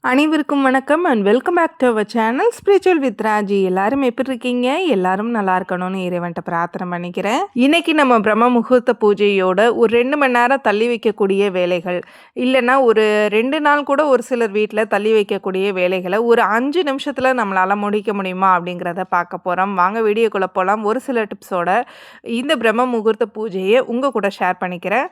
அனைவருக்கும் வணக்கம் and welcome back to our channel spiritual with Raji. எல்லாரும் எப்படி இருக்கீங்க? எல்லாரும் நல்லா இருக்கணும்னு இறைவன்ட்ட பிரார்த்தனை பண்ணிக்கிறேன். இன்னைக்கு நம்ம பிரம்ம முகூர்த்த பூஜையோட ஒரு 2 மணி நேரம் தள்ளி வைக்கக்கூடிய வேலைகள், இல்லைன்னா ஒரு 2 நாள் கூட ஒரு சிலர் வீட்டில் தள்ளி வைக்கக்கூடிய வேலைகளை ஒரு 5 நிமிஷத்தில் நம்மளால் முடிக்க முடியுமா அப்படிங்கிறத பார்க்க போகிறோம். வாங்க வீடியோக்குள்ளே போகலாம். ஒரு சில டிப்ஸோட இந்த பிரம்ம முகூர்த்த பூஜையை உங்கள் கூட ஷேர் பண்ணிக்கிறேன்.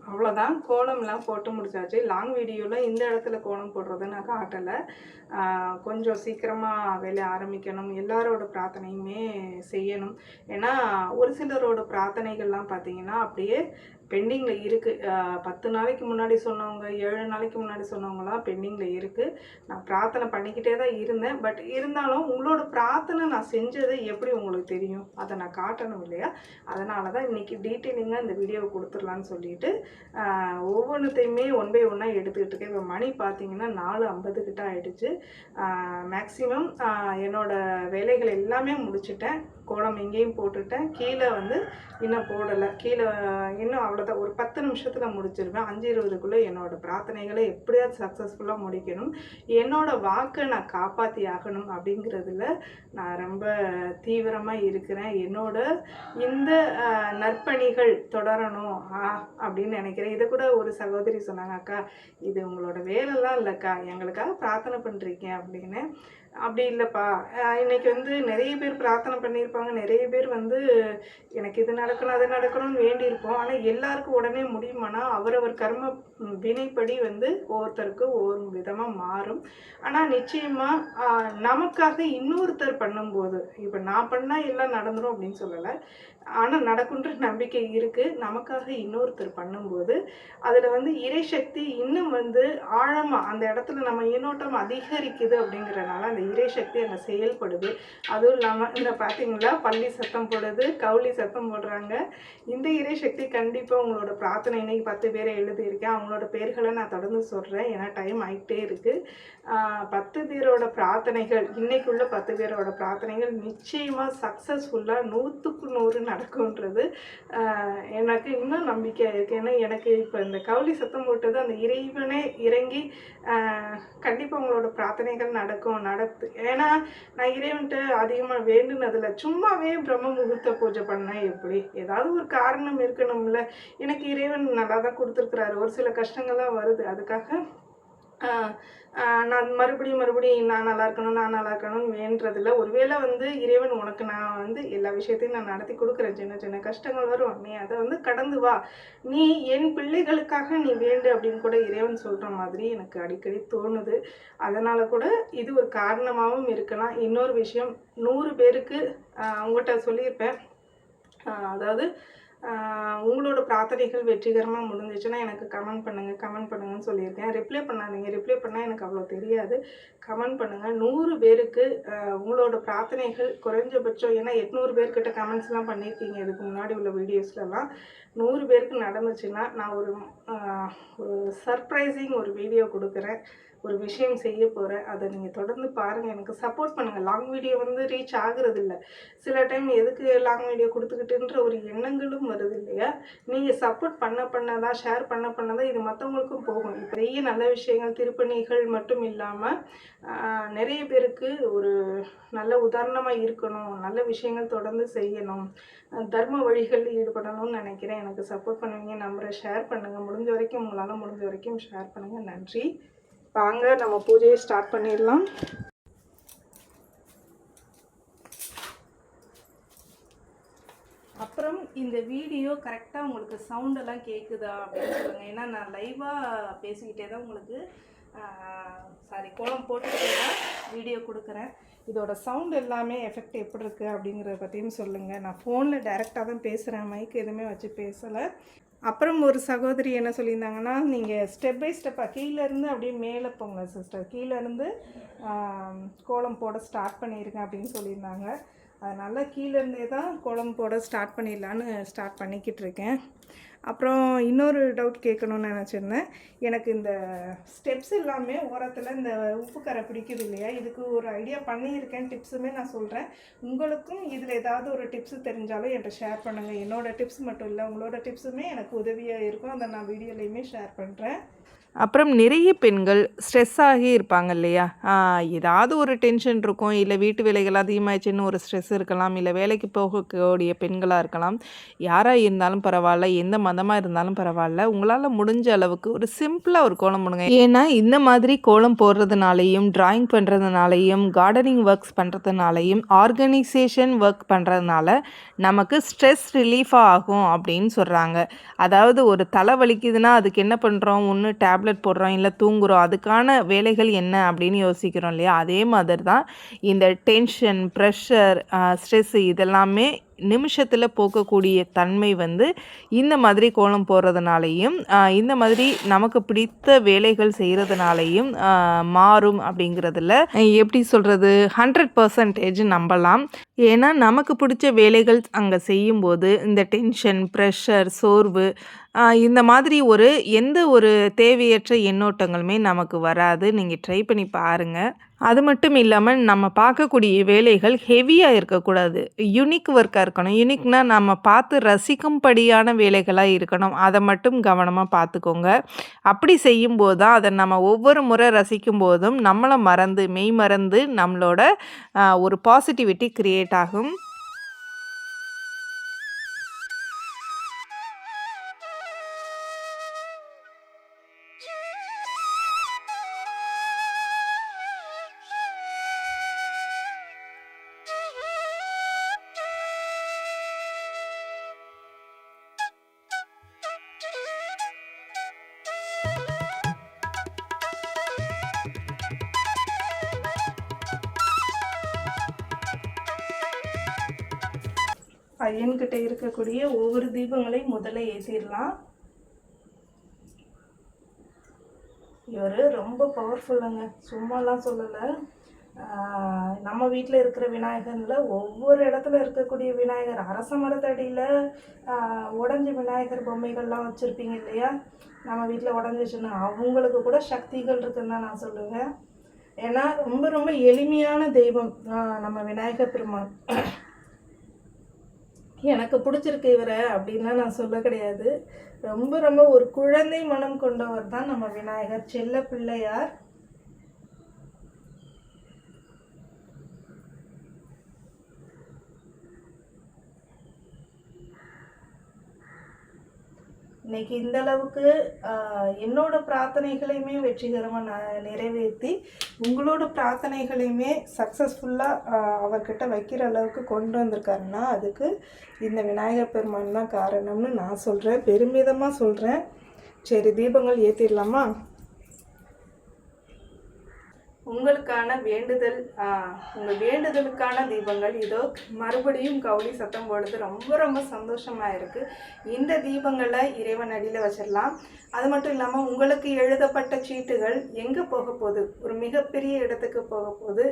அவ்வளோதான், கோலம்லாம் போட்டு முடிச்சாச்சு. லாங் வீடியோவில் இந்த இடத்துல கோலம் போடுறதை நான் காட்டலை. கொஞ்சம் சீக்கிரமாக வேலையை ஆரம்பிக்கணும், எல்லாரோட பிரார்த்தனையுமே செய்யணும். ஏன்னா ஒரு சிலரோட பிரார்த்தனைகள்லாம் பார்த்தீங்கன்னா அப்படியே பெண்டிங்கில் இருக்குது. 10 நாளைக்கு முன்னாடி சொன்னவங்க, 7 நாளைக்கு முன்னாடி சொன்னவங்களாம் பெண்டிங்கில் இருக்குது. நான் பிரார்த்தனை பண்ணிக்கிட்டே தான் இருந்தேன். பட் இருந்தாலும் உங்களோட பிரார்த்தனை நான் செஞ்சது எப்படி உங்களுக்கு தெரியும்? அதை நான் காட்டணும் இல்லையா? அதனால தான் இன்றைக்கி டீட்டெயிலிங்காக இந்த வீடியோவை கொடுத்துடலான்னு சொல்லிட்டு ஒவ்வொன்றுத்தையுமே ஒன் பை ஒன்னாக எடுத்துக்கிட்டு இருக்கேன். இப்போ மணி பார்த்தீங்கன்னா 4:50 கிட்ட ஆகிடுச்சு. மேக்ஸிமம் என்னோடய வேலைகள் எல்லாமே முடிச்சுட்டேன். கோலம் எங்கேயும் போட்டுட்டேன். கீழே இன்னும் போடலை. கீழே இன்னும் அவ்வளோதான், ஒரு 10 நிமிஷத்தில் முடிச்சிருவேன். 5:20க்குள்ளே என்னோடய பிரார்த்தனைகளை எப்படியாவது சக்ஸஸ்ஃபுல்லாக முடிக்கணும், என்னோடய வாக்கை நான் காப்பாற்றி ஆகணும் அப்படிங்கிறதுல நான் ரொம்ப தீவிரமாக இருக்கிறேன். என்னோட இந்த நற்பணிகள் தொடரணும் அப்படின்னு நினைக்கிறேன். இதை கூட ஒரு சகோதரி சொன்னாங்க, அக்கா இது உங்களோட வேலைலாம் இல்லைக்கா, எங்களுக்காக பிரார்த்தனை பண்ணுறீங்க அப்படின்னு. அப்படி இல்லைப்பா, இன்றைக்கி நிறைய பேர் பிரார்த்தனை பண்ணியிருப்பாங்க, நிறைய பேர் எனக்கு இது நடக்கணும் அது நடக்கணும்னு வேண்டியிருப்போம். ஆனால் எல்லாருக்கும் உடனே முடியுமானா அவரவர் கர்ம வினைப்படி ஒவ்வொருத்தருக்கு ஒவ்வொரு விதமாக மாறும். ஆனால் நிச்சயமாக நமக்காக இன்னொருத்தர் பண்ணும்போது, இப்போ நான் பண்ணால் எல்லாம் நடந்துடும் அப்படின்னு சொல்லலை, ஆனால் நடக்குன்ற நம்பிக்கை இருக்குது. நமக்காக இன்னொருத்தர் பண்ணும்போது அதில் இறைசக்தி இன்னும் ஆழமாக அந்த இடத்துல நம்ம ஈனோட்டம் அதிகரிக்குது. அப்படிங்கிறனால அந்த இறைசக்தி அங்கே செயல்படுது. அதுவும் இல்லாமல் இந்த பார்த்தீங்களா, பள்ளி சத்தம் போடுது, கவுளி சத்தம் போடுறாங்க. இந்த இறைசக்தி கண்டிப்பாக உங்களோட பிரார்த்தனை, இன்னைக்கு 10 பேரை எழுதியிருக்கேன், அவங்களோட பேர்களை நான் தொடர்ந்து சொல்கிறேன், ஏன்னா டைம் ஆகிட்டே இருக்குது. 10 பேரோட பிரார்த்தனைகள், இன்னைக்குள்ள 10 பேரோட பிரார்த்தனைகள் நிச்சயமாக சக்ஸஸ்ஃபுல்லாக 100க்கு 100 நடக்கும்ன்றது எனக்கு இன்னும் நம்பிக்கையாக இருக்குது. ஏன்னா எனக்கு இப்போ இந்த கவுளி சத்தம் போட்டது அந்த இறைவனே இறங்கி கண்டிப்பாக உங்களோட பிரார்த்தனைகள் நடக்கும். ஏன்னா நான் இறைவன்ட்டு அதிகமாக வேண்டுனதில்லை, சும்மாவே பிரம்ம முகூர்த்த பூஜை பண்ணேன். எப்படி ஏதாவது ஒரு காரணம் இருக்கணும்ல. எனக்கு இறைவன் நல்லா தான் கொடுத்துருக்குறாரு. ஒரு சில கஷ்டங்கள்லாம் வருது, அதுக்காக நான் மறுபடியும் நான் நல்லா இருக்கணும்னு வேண்டதில்லை. ஒருவேளை இறைவன் உனக்கு நான் எல்லா விஷயத்தையும் நான் நடத்தி கொடுக்குறேன், சின்ன சின்ன கஷ்டங்கள் வரும், நீ அதை கடந்து வா, நீ என் பிள்ளைகளுக்காக நீ வேண்டு அப்படின்னு கூட இறைவன் சொல்கிற மாதிரி எனக்கு அடிக்கடி தோணுது. அதனால் கூட இது ஒரு காரணமாகவும் இருக்கலாம். இன்னொரு விஷயம், 100 பேருக்கு அவங்ககிட்ட சொல்லியிருப்பேன், அதாவது உங்களோட பிரார்த்தனைகள் வெற்றிகரமாக முடிஞ்சிச்சுன்னா எனக்கு கமெண்ட் பண்ணுங்கன்னு சொல்லியிருக்கேன். ரிப்ளை பண்ணாதீங்க, ரிப்ளை பண்ணால் எனக்கு அவ்வளோ தெரியாது. கமெண்ட் பண்ணுங்கள். 100 பேருக்கு உங்களோட பிரார்த்தனைகள் குறைஞ்சபட்சம், ஏன்னா 800 பேர்கிட்ட கமெண்ட்ஸ்லாம் பண்ணியிருக்கீங்க இதுக்கு முன்னாடி உள்ள வீடியோஸ்லலாம். 100 பேருக்கு நடந்துச்சுன்னா நான் ஒரு சர்ப்ரைசிங் ஒரு வீடியோ கொடுக்குறேன், ஒரு விஷயம் செய்ய போகிறேன். அதை நீங்கள் தொடர்ந்து பாருங்கள், எனக்கு சப்போர்ட் பண்ணுங்கள். லாங் வீடியோ ரீச் ஆகுறது இல்லை. சில டைம் எதுக்கு லாங் வீடியோ கொடுத்துக்கிட்டுன்ற ஒரு எண்ணங்களும் வருது இல்லையா? நீங்கள் சப்போர்ட் பண்ணதான், ஷேர் பண்ணதான் இது மற்றவங்களுக்கும் போகும். இப்போ நிறைய நல்ல விஷயங்கள், திருப்பணிகள் மட்டும் இல்லாமல் நிறைய பேருக்கு ஒரு நல்ல உதாரணமாக இருக்கணும், நல்ல விஷயங்கள் தொடர்ந்து செய்யணும், தர்ம வழிகளில் ஈடுபடணும்னு நினைக்கிறேன். எனக்கு சப்போர்ட் பண்ணுவீங்க நம்புகிறேன். ஷேர் பண்ணுங்கள், முடிஞ்ச வரைக்கும் உங்களால் முடிஞ்ச வரைக்கும் ஷேர் பண்ணுங்கள். நன்றி. வாங்க நம்ம பூஜையை ஸ்டார்ட் பண்ணிடலாம். அப்புறம் இந்த வீடியோ கரெக்டாக உங்களுக்கு சவுண்டெல்லாம் கேட்குதா அப்படின்னு சொல்லுங்கள். ஏன்னா நான் லைவாக பேசிக்கிட்டே தான் உங்களுக்கு கோலம் போட்டுக்கிட்டே தான் வீடியோ கொடுக்குறேன். இதோட சவுண்ட் எல்லாமே எஃபெக்ட் எப்படி இருக்குது அப்படிங்கிறத பற்றியும் சொல்லுங்கள். நான் ஃபோனில் டைரெக்டாக தான் பேசுகிறேன், மைக் எதுவுமே வச்சு பேசலை. அப்புறம் ஒரு சகோதரி என்ன சொல்லியிருந்தாங்கன்னா, நீங்கள் ஸ்டெப் பை ஸ்டெப்பாக கீழேருந்து அப்படியே மேலே போங்க சிஸ்டர், கீழேருந்து கோலம் போட ஸ்டார்ட் பண்ணியிருக்கேன் அப்படின்னு சொல்லியிருந்தாங்க. அதனால் கீழேருந்தே தான் கோலம் போட ஸ்டார்ட் பண்ணிக்கிட்டு இருக்கேன். அப்புறம் இன்னொரு டவுட் கேட்கணுன்னு நினச்சிருந்தேன். எனக்கு இந்த ஸ்டெப்ஸ் எல்லாமே ஓரத்தில் இந்த உப்பு கரை பிடிக்குது இல்லையா, இதுக்கு ஒரு ஐடியா பண்ணியிருக்கேன், டிப்ஸுமே நான் சொல்கிறேன். உங்களுக்கும் இதில் ஏதாவது ஒரு டிப்ஸு தெரிஞ்சாலும் என்கிட்ட ஷேர் பண்ணுங்கள். என்னோடய டிப்ஸ் மட்டும் இல்லை, உங்களோட டிப்ஸுமே எனக்கு உதவியாக இருக்கும், அதை நான் வீடியோலையுமே ஷேர் பண்ணுறேன். அப்புறம் நிறைய பெண்கள் ஸ்ட்ரெஸ் ஆகி இருப்பாங்க இல்லையா? ஏதாவது ஒரு டென்ஷன் இருக்கும். இல்ல வீட்டு வேலைகள் அதிகமாயிடுச்சுன்னு ஒரு ஸ்ட்ரெஸ் இருக்கலாம். இல்ல வேலைக்கு போகக்கூடிய பெண்களா இருக்கலாம். யாரா இருந்தாலும் பரவால்ல, எந்த மதமா இருந்தாலும் பரவால்ல. உங்களால முடிஞ்ச அளவுக்கு ஒரு சிம்பிளா ஒரு கோலம் போடுங்க. ஏன்னா, இந்த மாதிரி கோலம் போடுறதுனாலயும், டிராயிங் பண்றதுனாலயும், கார்டனிங் ஒர்க்ஸ் பண்றதுனாலயும், ஆர்கனைசேஷன் ஒர்க் பண்றதுனால நமக்கு ஸ்ட்ரெஸ் ரிலீஃபா ஆகும் அப்படின்னு சொல்றாங்க. அதாவது ஒரு தலை வலிக்குதுன்னா, அதுக்கு என்ன பண்றோம்? ஒண்ணு டேப்லெட் போடுறோம், இல்ல தூங்குறோம். அதுக்கான வேலைகள் என்ன அப்படின்னு யோசிக்கிறோம் இல்லையா? அதே மாதிரி தான் இந்த டென்ஷன், ப்ரெஷர், ஸ்ட்ரெஸ் இதெல்லாமே நிமிஷத்துல போக்கக்கூடிய தன்மை வந்து இந்த மாதிரி கோலம் போடுறதுனாலயும், இந்த மாதிரி நமக்கு பிடித்த வேலைகள் செய்றதுனாலயும் மாறும் அப்படிங்கிறதுல எப்படி சொல்றது? 100% நம்பலாம். ஏன்னா, நமக்கு பிடிச்ச வேலைகள் அங்க செய்யும்போது, இந்த டென்ஷன், ப்ரெஷர், சோர்வு இந்த மாதிரி எந்த ஒரு தேவையற்ற எண்ணோட்டங்களுமே நமக்கு வராது. நீங்க ட்ரை பண்ணி பாருங்க. அது மட்டும் இல்லாம, நம்ம பார்க்கக்கூடிய வேலைகள் ஹெவியா இருக்கக்கூடாது. யுனிக் ஒர்க்கா இருக்கணும். யுனிக்னா நம்ம பார்த்து ரசிக்கும்படியான வேலைகளா இருக்கணும். அத மட்டும் கவனமா பார்த்துக்கோங்க. அப்படி செய்யும்போது தான், அத நம்ம ஒவ்வொரு முறை ரசிக்கும்போதும், நம்மள மறந்து, மெய் மறந்து நம்மளோட ஒரு பாசிட்டிவிட்டி கிரியேட் ஆகும். பையன்கிட்ட இருக்கக்கூடிய ஒவ்வொரு தீபங்களையும் முதல்ல ஏற்றிடலாம். இவர் ரொம்ப பவர்ஃபுல்லுங்க, சும்மாலாம் சொல்லலை. நம்ம வீட்டில் இருக்கிற விநாயகரில் ஒவ்வொரு இடத்துல இருக்கக்கூடிய விநாயகர், அரச மரத்தடியில் உடஞ்ச விநாயகர் பொம்மைகள்லாம் வச்சுருப்பீங்க இல்லையா? நம்ம வீட்டில் உடஞ்சிச்சுன்னா அவங்களுக்கு கூட சக்திகள் இருக்குன்னு தான் நான் சொல்லுவேன். ஏன்னா ரொம்ப ரொம்ப எளிமையான தெய்வம் நம்ம விநாயகர் பெருமாள். எனக்கு பிடிச்சிருக்கு இவரை அப்படின்லாம் நான் சொல்ல கிடையாது. ரொம்ப ரொம்ப ஒரு குழந்தை மனம் கொண்டவர் தான் நம்ம விநாயகர், செல்ல பிள்ளையார். இன்னைக்கு இந்த அளவுக்கு என்னோட பிரார்த்தனைகளையுமே வெற்றிகரமாக நிறைவேற்றி உங்களோட பிரார்த்தனைகளையுமே சக்ஸஸ்ஃபுல்லாக அவர்கிட்ட வைக்கிற அளவுக்கு கொண்டு வந்திருக்காருன்னா அதுக்கு இந்த விநாயகர் பெருமான் தான் காரணம்னு நான் சொல்கிறேன், பெருமிதமாக சொல்கிறேன். சரி, தீபங்கள் ஏற்றிடலாமா? உங்களுக்கான வேண்டுதல், உங்கள் வேண்டுதலுக்கான தீபங்கள் இதோ. மறுபடியும் கவுளி சத்தம் போடுறது ரொம்ப ரொம்ப சந்தோஷமாக இருக்குது. இந்த தீபங்களை இறைவன் அடியில் வச்சிடலாம். அது மட்டும் இல்லாமல் உங்களுக்கு எழுதப்பட்ட சீட்டுகள் எங்கே போக போகுது, ஒரு மிகப்பெரிய இடத்துக்கு போக போகுது.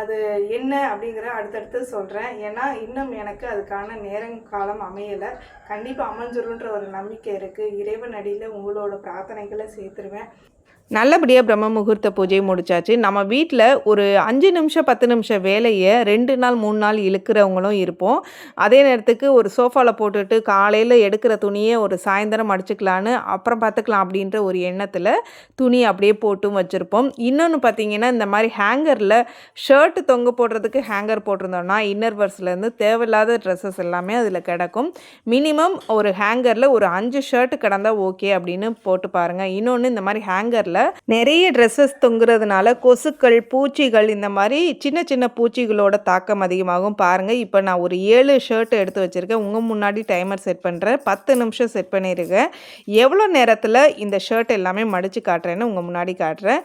அது என்ன அப்படிங்கிற அடுத்தடுத்து சொல்கிறேன். ஏன்னா இன்னும் எனக்கு அதுக்கான நேரம் காலம் அமையலை. கண்டிப்பாக அமைஞ்சிருன்ற ஒரு நம்பிக்கை இருக்குது. இறைவன் அடியில் உங்களோட பிரார்த்தனைகளை சேர்த்துருவேன். நல்லபடியாக பிரம்ம முகூர்த்த பூஜை முடிச்சாச்சு. நம்ம வீட்டில் ஒரு 5 நிமிஷம் 10 நிமிஷம் வேலையை 2 நாள் 3 நாள் இழுக்கிறவங்களும் இருப்போம். அதே நேரத்துக்கு ஒரு சோஃபாவில் போட்டுட்டு காலையில் எடுக்கிற துணியை ஒரு சாயந்தரம் மடிச்சுக்கலான்னு அப்புறம் பார்த்துக்கலாம் அப்படின்ற ஒரு எண்ணத்தில் துணி அப்படியே போட்டும் வச்சுருப்போம். இன்னொன்று பார்த்திங்கன்னா, இந்த மாதிரி ஹேங்கரில் ஷர்ட்டு தொங்க போடுறதுக்கு ஹேங்கர் போட்டிருந்தோம்னா இன்னர்வர்ஸ்லேருந்து தேவையில்லாத ட்ரெஸ்ஸஸ் எல்லாமே அதில் கிடக்கும். மினிமம் ஒரு ஹேங்கரில் ஒரு 5 ஷர்ட்டு கிடந்தால் ஓகே அப்படின்னு போட்டு பாருங்கள். இன்னொன்று, இந்த மாதிரி ஹேங்கரில் நிறைய ட்ரெஸ்ஸஸ் தொங்குறதுனால கொசுக்கள், பூச்சிகள், இந்த மாதிரி சின்ன சின்ன பூச்சிகளோட தாக்கம் அதிகமாகும். பாருங்கள், இப்போ நான் ஒரு 7 ஷர்ட் எடுத்து வச்சுருக்கேன். உங்கள் முன்னாடி டைமர் செட் பண்ணுறேன். 10 நிமிஷம் செட் பண்ணியிருக்கேன். எவ்வளோ நேரத்தில் இந்த ஷர்ட் எல்லாமே மடித்து காட்டுறேன்னு உங்கள் முன்னாடி காட்டுறேன்.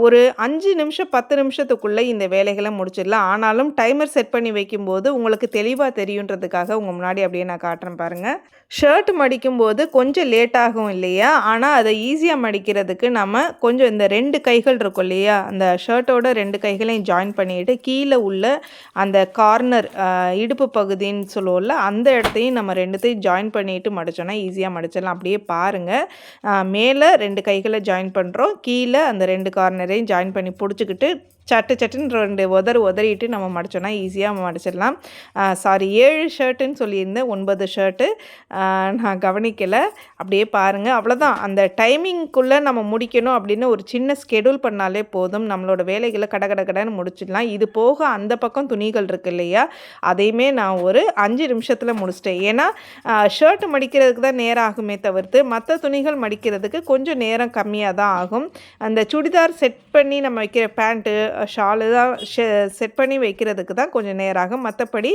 ஒரு 5 நிமிஷம் 10 நிமிஷத்துக்குள்ளே இந்த வேலைகளை முடிச்சிடலாம். ஆனாலும் டைமர் செட் பண்ணி வைக்கும்போது உங்களுக்கு தெளிவாக தெரியுன்றதுக்காக உங்கள் முன்னாடி அப்படியே நான் காட்டுறேன் பாருங்கள். ஷர்ட் மடிக்கும்போது கொஞ்சம் லேட் ஆகும் இல்லையா? ஆனால் அதை ஈஸியாக மடிக்கிறதுக்கு நம்ம கொஞ்சம் இந்த 2 கைகள் இருக்கும் இல்லையா, அந்த ஷர்ட்டோட 2 கைகளையும் ஜாயின் பண்ணிவிட்டு கீழே உள்ள அந்த கார்னர் இடுப்பு பகுதின்னு சொல்லுவோம்ல, அந்த இடத்தையும் நம்ம 2த்தையும் ஜாயின் பண்ணிவிட்டு மடித்தோன்னா ஈஸியாக மடிச்சிடலாம். அப்படியே பாருங்கள், மேலே 2 கைகளை ஜாயின் பண்ணுறோம், கீழே அந்த 2 கார்னரையும் ஜாயின் பண்ணி பிடிச்சிக்கிட்டு சட்டு சட்டுன்னு 2 உதறிட்டு நம்ம மடித்தோன்னா ஈஸியாக மடிச்சிடலாம். 7 ஷர்ட்டுன்னு சொல்லியிருந்தேன், 9 ஷர்ட்டு. நான் கவனிக்கலை. அப்படியே பாருங்கள். அவ்வளோதான். அந்த டைமிங்குள்ளே நம்ம முடிக்கணும் அப்படின்னு ஒரு சின்ன ஸ்கெடியூல் பண்ணாலே போதும். நம்மளோட வேலைகளை கடன்னு முடிச்சிடலாம். இது போக அந்த பக்கம் துணிகள் இருக்குது இல்லையா, அதையுமே நான் ஒரு 5 நிமிஷத்தில் முடிச்சிட்டேன். ஏன்னா ஷர்ட்டு மடிக்கிறதுக்கு தான் நேரம் ஆகுமே தவிர்த்து மற்ற துணிகள் மடிக்கிறதுக்கு கொஞ்சம் நேரம் கம்மியாக தான் ஆகும். அந்த சுடிதார் செட் பண்ணி நம்ம வைக்கிற பேண்ட்டு, ஷாலு தான் செட் பண்ணி வைக்கிறதுக்கு தான் கொஞ்சம் நேரம் ஆகும். மற்றபடி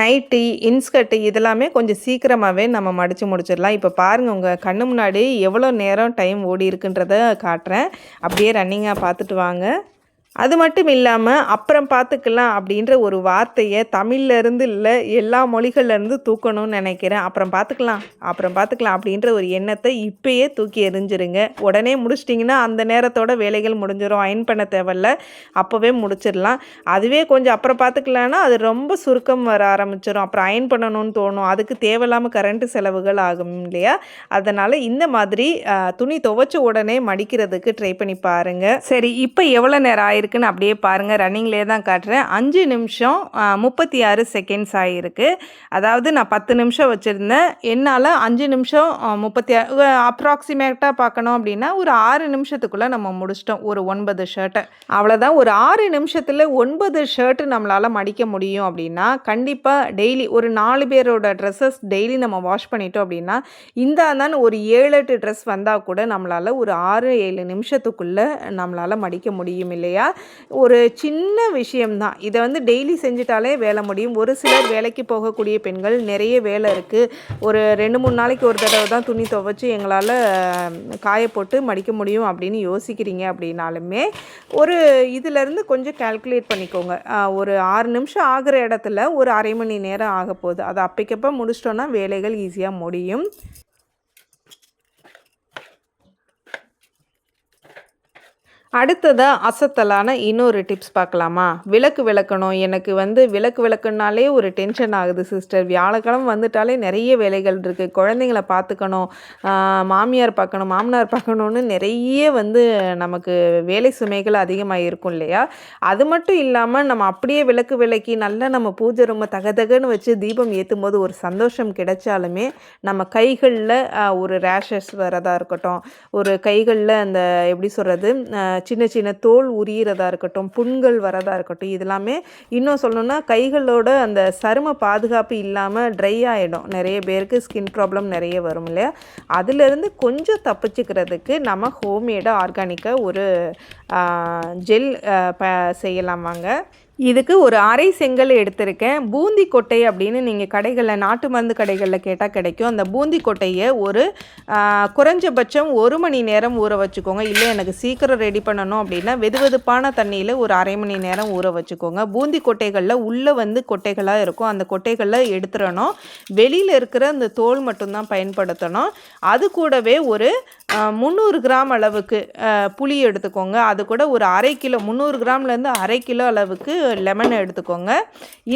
நைட்டி, இன்ஸ்கர்ட்டு இதெல்லாமே கொஞ்சம் சீக்கிரமாகவே நம்ம மடித்து முடிச்சிடலாம். இப்போ பாருங்கள், உங்கள் கண்ணு முன்னாடி எவ்வளோ நேரம் டைம் ஓடி இருக்குன்றதை காட்டுறேன். அப்படியே ரன்னிங்காக பார்த்துட்டு வாங்க. அது மட்டும் இல்லாமல் அப்புறம் பார்த்துக்கலாம் அப்படின்ற ஒரு வார்த்தையை தமிழ்லேருந்து இல்லை எல்லா மொழிகள்லேருந்து தூக்கணும்னு நினைக்கிறேன். அப்புறம் பார்த்துக்கலாம் அப்படின்ற ஒரு எண்ணத்தை இப்போயே தூக்கி எறிஞ்சிருங்க. உடனே முடிச்சிட்டிங்கன்னா அந்த நேரத்தோட வேலைகள் முடிஞ்சிடும். அயன் பண்ண தேவையில்ல, அப்போவே முடிச்சிடலாம். அதுவே கொஞ்சம் அப்புறம் பார்த்துக்கலான்னா அது ரொம்ப சுருக்கம் வர ஆரம்பிச்சிடும். அப்புறம் அயன் பண்ணணும்னு தோணும். அதுக்கு தேவையில்லாமல் கரண்ட்டு செலவுகள் ஆகும் இல்லையா. அதனால் இந்த மாதிரி துணி துவைச்ச உடனே மடிக்கிறதுக்கு ட்ரை பண்ணி பாருங்கள். சரி, இப்போ எவ்வளோ நேரம் ஆயிருக்கு இருக்குன்னு அப்படியே பாருங்கள். ரன்னிங்லேயே தான் காட்டுறேன். 5 நிமிஷம் 36 செகண்ட்ஸ் ஆகிருக்கு. அதாவது நான் 10 நிமிஷம் வச்சுருந்தேன். என்னால் 5 நிமிஷம் 36 அப்ராக்சிமேட்டாக பார்க்கணும் அப்படின்னா ஒரு 6 நிமிஷத்துக்குள்ளே நம்ம முடிச்சிட்டோம் ஒரு 9 ஷர்ட்டை. அவ்வளோதான். ஒரு 6 நிமிஷத்தில் 9 ஷர்ட்டு நம்மளால் மடிக்க முடியும் அப்படின்னா கண்டிப்பாக டெய்லி ஒரு 4 பேரோட ட்ரெஸ்ஸஸ் டெய்லி நம்ம வாஷ் பண்ணிட்டோம் அப்படின்னா இந்தாதான் ஒரு 7-8 ட்ரெஸ் வந்தால் கூட நம்மளால் ஒரு 6-7 நிமிஷத்துக்குள்ளே நம்மளால் மடிக்க முடியும் இல்லையா. ஒரு சின்ன விஷயம்தான். இதை வந்து டெய்லி செஞ்சிட்டாலே வேலை முடியும். ஒரு சிலர் வேலைக்கு போகக்கூடிய பெண்கள் நிறைய வேலை இருக்குது, ஒரு 2-3 நாளைக்கு ஒரு தடவை தான் துணி துவைச்சி எங்களால் காய போட்டு மடிக்க முடியும் அப்படின்னு யோசிக்கிறீங்க அப்படின்னாலுமே ஒரு இதிலேருந்து கொஞ்சம் கால்குலேட் பண்ணிக்கோங்க. ஒரு 6 நிமிஷம் ஆகிற இடத்துல ஒரு அரை மணி நேரம் ஆக போகுது. அதை அப்பைக்கப்போ முடிச்சிட்டோன்னா வேலைகள் ஈஸியாக முடியும். அடுத்ததாக அசத்தலான இன்னொரு டிப்ஸ் பார்க்கலாமா. விளக்கு விளக்கணும். எனக்கு வந்து விளக்கு விளக்குனாலே ஒரு டென்ஷன் ஆகுது சிஸ்டர். வியாழக்கிழமை வந்துட்டாலே நிறைய வேலைகள் இருக்குது. குழந்தைங்கள பார்த்துக்கணும், மாமியார் பார்க்கணும், மாமனார் பார்க்கணுன்னு நிறைய வந்து நமக்கு வேலை சுமைகள் அதிகமாக இருக்கும் இல்லையா. அது மட்டும் இல்லாமல் நம்ம அப்படியே விளக்கு விளக்கி நல்லா நம்ம பூஜை ரூமை தகதகன்னு வச்சு தீபம் ஏற்றும் போது ஒரு சந்தோஷம் கிடைச்சாலுமே நம்ம கைகளில் ஒரு ரேஷஸ் வரதா இருக்கட்டும், ஒரு கைகளில் அந்த எப்படி சொல்கிறது சின்ன சின்ன தோல் உரியிறதா இருக்கட்டும், புண்கள் வரதா இருக்கட்டும், இதெல்லாமே இன்னும் சொல்லணுன்னா கைகளோட அந்த சரும பாதுகாப்பு இல்லாமல் ட்ரை ஆகிடும். நிறைய பேருக்கு ஸ்கின் ப்ராப்ளம் நிறைய வரும் இல்லையா. அதிலிருந்து கொஞ்சம் தப்பிச்சுக்கிறதுக்கு நம்ம ஹோம்மேடாக ஆர்கானிக்காக ஒரு ஜெல் செய்யலாம் வாங்க. இதுக்கு ஒரு அரை செங்கல் எடுத்திருக்கேன். பூந்தி கொட்டை அப்படின்னு நீங்கள் கடைகளில் நாட்டு மருந்து கடைகளில் கேட்டால் கிடைக்கும். அந்த பூந்தி கொட்டையை ஒரு குறைஞ்சபட்சம் 1 மணி நேரம் ஊற வச்சுக்கோங்க. இல்லை எனக்கு சீக்கிரம் ரெடி பண்ணணும் அப்படின்னா வெதுவெதுப்பான தண்ணியில் ஒரு அரை மணி நேரம் ஊற வச்சுக்கோங்க. பூந்தி கொட்டைகளில் உள்ளே வந்து கொட்டைகளாக இருக்கும். அந்த கொட்டைகளில் எடுத்துடணும். வெளியில் இருக்கிற அந்த தோல் மட்டும்தான் பயன்படுத்தணும். அது கூடவே ஒரு 300 கிராம் அளவுக்கு புளி எடுத்துக்கோங்க. அது கூட ஒரு அரை கிலோ 300 கிராம்லேருந்து அரை கிலோ அளவுக்கு லெமன் எடுத்துக்கோங்க.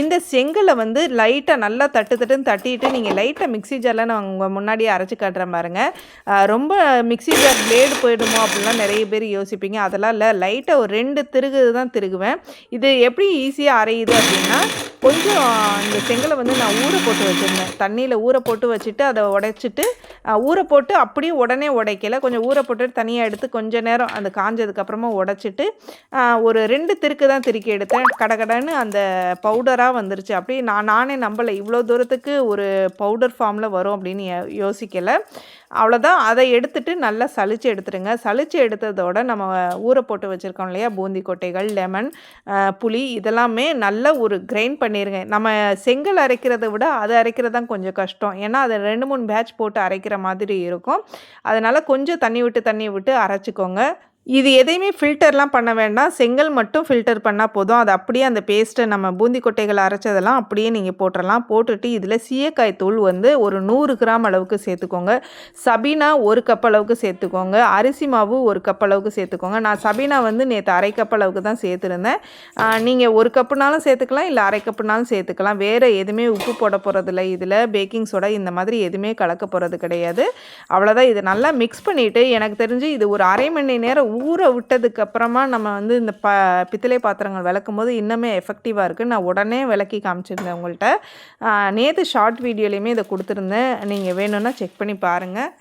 இந்த செங்கலை வந்து லைட்டாக நல்லா தட்டுன்னு தட்டிட்டு நீங்கள் லைட்டாக மிக்ஸி ஜாரில் நான் உங்கள் முன்னாடியே அரைச்சி காட்டுறேன் பாருங்கள். ரொம்ப மிக்ஸி ஜார் பிளேடு போயிடுமோ அப்படின்லாம் நிறைய பேர் யோசிப்பீங்க. அதெல்லாம் இல்லை, லைட்டாக ஒரு 2 திருகு தான் திருகுவேன். இது எப்படி ஈஸியாக அரையுது அப்படின்னா கொஞ்சம் இந்த செங்கலை வந்து நான் ஊற போட்டு வச்சுருந்தேன். தண்ணியில் ஊற போட்டு வச்சுட்டு அதை உடைச்சிட்டு ஊற போட்டு அப்படியே உடனே உடைக்கல, கொஞ்சம் ஊற போட்டுட்டு தனியாக எடுத்து கொஞ்சம் நேரம் அந்த காஞ்சதுக்கப்புறமா உடைச்சிட்டு ஒரு 2 திருக்கு தான் திருக்கி எடுத்தேன். கடகடன்னு அந்த பவுடராக வந்துருச்சு. அப்படி நானே நம்பலை இவ்வளோ தூரத்துக்கு ஒரு பவுடர் ஃபார்மில் வரும் அப்படின்னு யோசிக்கலை. அவ்வளோதான். அதை எடுத்துட்டு நல்லா சலிச்சு எடுத்துடுங்க. சலிச்சு எடுத்ததோட நம்ம ஊற போட்டு வச்சுருக்கோம் இல்லையா பூந்தி கொட்டைகள், லெமன், புளி இதெல்லாமே நல்லா ஒரு கிரைண்ட் பண்ணிடுங்க. நம்ம செங்கல் அரைக்கிறத விட அதை அரைக்கிறது தான் கொஞ்சம் கஷ்டம். ஏன்னா அதை 2-3 பேட்ச் போட்டு அரைக்கிற மாதிரி இருக்கும். அதனால் கொஞ்சம் தண்ணி விட்டு அரைச்சிக்கோங்க. இது எதையுமே ஃபில்டர்லாம் பண்ண வேண்டாம். செங்கல் மட்டும் ஃபில்டர் பண்ணால் போதும். அது அப்படியே அந்த பேஸ்ட்டை நம்ம பூந்தி கொட்டைகளை அரைச்சதெல்லாம் அப்படியே நீங்கள் போட்டுடலாம். போட்டுட்டு இதில் சீயக்காய் தூள் வந்து ஒரு 100 கிராம் அளவுக்கு சேர்த்துக்கோங்க. சபீனா 1 கப் அளவுக்கு சேர்த்துக்கோங்க. அரிசி மாவு 1 கப் அளவுக்கு சேர்த்துக்கோங்க. நான் சபீனா வந்து நேற்று அரை கப் அளவுக்கு தான் சேர்த்துருந்தேன். நீங்கள் 1 கப்புனாலும் சேர்த்துக்கலாம், இல்லை அரை கப்புனாலும் சேர்த்துக்கலாம். வேறு எதுவுமே உப்பு போட போகிறதில்ல, இதில் பேக்கிங் சோடா இந்த மாதிரி எதுவுமே கலக்க போகிறது கிடையாது. அவ்வளோதான். இது நல்லா மிக்ஸ் பண்ணிவிட்டு எனக்கு தெரிஞ்சு இது ஒரு அரை மணி நேரம் ஊற விட்டதுக்கப்புறமா நம்ம வந்து இந்த பித்தளை பாத்திரங்கள் விளக்கும் போது இன்னுமே எஃபெக்டிவாக இருக்குது. நான் உடனே விளக்கி காமிச்சிருந்தேன் உங்கள்கிட்ட. நேற்று ஷார்ட் வீடியோலையுமே இதை கொடுத்துருந்தேன். நீங்கள் வேணும்னா செக் பண்ணி பாருங்கள்.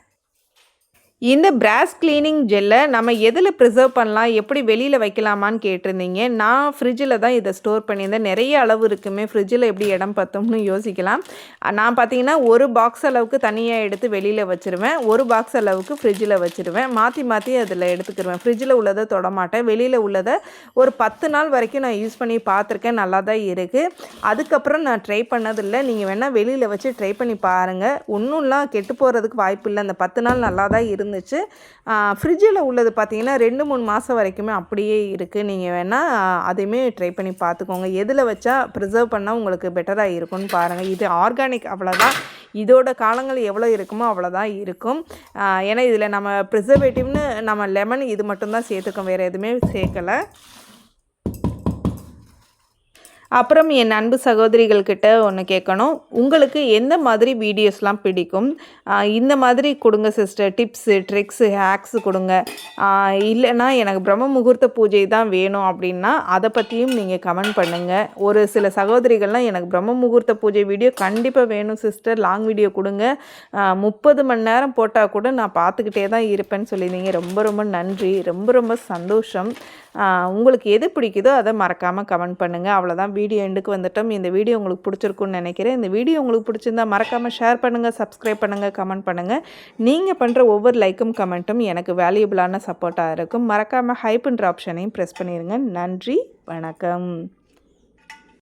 இந்த பிராஸ் கிளீனிங் ஜெல்லை நம்ம எதில் ப்ரிசர்வ் பண்ணலாம், எப்படி வெளியில் வைக்கலாமான்னு கேட்டிருந்தீங்க. நான் ஃப்ரிட்ஜில் தான் இதை ஸ்டோர் பண்ணியிருந்தேன். நிறைய அளவு இருக்குமே, ஃப்ரிட்ஜில் எப்படி இடம் பத்தும்னு யோசிக்கலாம். நான் பார்த்தீங்கன்னா ஒரு பாக்ஸ் அளவுக்கு தனியாக எடுத்து வெளியில் வச்சுருவேன், ஒரு பாக்ஸ் அளவுக்கு ஃப்ரிட்ஜில் வச்சுருவேன். மாற்றி மாற்றி அதில் எடுத்துக்கிடுவேன். ஃப்ரிட்ஜில் உள்ளதை தொடமாட்டேன். வெளியில் உள்ளதை ஒரு 10 நாள் வரைக்கும் நான் யூஸ் பண்ணி பார்த்துருக்கேன். நல்லா தான் இருக்குது. அதுக்கப்புறம் நான் ட்ரை பண்ணதில்லை. நீங்கள் வேணால் வெளியில் வச்சு ட்ரை பண்ணி பாருங்கள். ஒன்றும்லாம் கெட்டு போகிறதுக்கு வாய்ப்பு இல்லை. அந்த 10 நாள் நல்லா தான் இருந்துச்சு. ஃப்ரிட்ஜில் உள்ளது பார்த்தீங்கன்னா 2-3 மாதம் வரைக்குமே அப்படியே இருக்குது. நீங்கள் வேணால் அதையுமே ட்ரை பண்ணி பார்த்துக்கோங்க. எதில் வச்சா ப்ரிசர்வ் பண்ணால் உங்களுக்கு பெட்டராக இருக்கும்னு பாருங்கள். இது ஆர்கானிக், அவ்வளோதான். இதோட காலங்கள் எவ்வளோ இருக்குமோ அவ்வளோதான் இருக்கும். ஏன்னா இதில் நம்ம ப்ரிசர்வேட்டிவ்னு நம்ம லெமன் இது மட்டும்தான் சேர்த்துக்கோம், வேறு எதுவுமே சேர்க்கலை. அப்புறம் என் அன்பு சகோதரிகள்கிட்ட ஒன்று கேட்கணும். உங்களுக்கு எந்த மாதிரி வீடியோஸ்லாம் பிடிக்கும்? இந்த மாதிரி கொடுங்க சிஸ்டர், டிப்ஸு, ட்ரிக்ஸு, ஹேக்ஸு கொடுங்க. இல்லைன்னா எனக்கு பிரம்ம முகூர்த்த பூஜை தான் வேணும் அப்படின்னா அதை பற்றியும் நீங்கள் கமெண்ட் பண்ணுங்கள். ஒரு சில சகோதரிகள்லாம் எனக்கு பிரம்ம முகூர்த்த பூஜை வீடியோ கண்டிப்பாக வேணும் சிஸ்டர், லாங் வீடியோ கொடுங்க, 30 மணி நேரம் போட்டால் கூட நான் பார்த்துக்கிட்டே தான் இருப்பேன்னு சொல்லியிருந்தீங்க. ரொம்ப ரொம்ப நன்றி, ரொம்ப ரொம்ப சந்தோஷம். உங்களுக்கு எது பிடிக்குதோ அதை மறக்காமல் கமெண்ட் பண்ணுங்கள். அவ்வளோதான், வீடியோ எண்டுக்கு வந்துட்டோம். இந்த வீடியோ உங்களுக்கு பிடிச்சிருக்குன்னு நினைக்கிறேன். இந்த வீடியோ உங்களுக்கு பிடிச்சிருந்தா மறக்காமல் ஷேர் பண்ணுங்கள், சப்ஸ்கிரைப் பண்ணுங்கள், கமெண்ட் பண்ணுங்கள். நீங்கள் பண்ணுற ஒவ்வொரு லைக்கும் கமெண்ட்டும் எனக்கு வேல்யூபிளான சப்போர்ட்டாக இருக்கும். மறக்காமல் ஹைப்ன்ற ஆப்ஷனையும் ப்ரெஸ் பண்ணிடுங்க. நன்றி, வணக்கம்.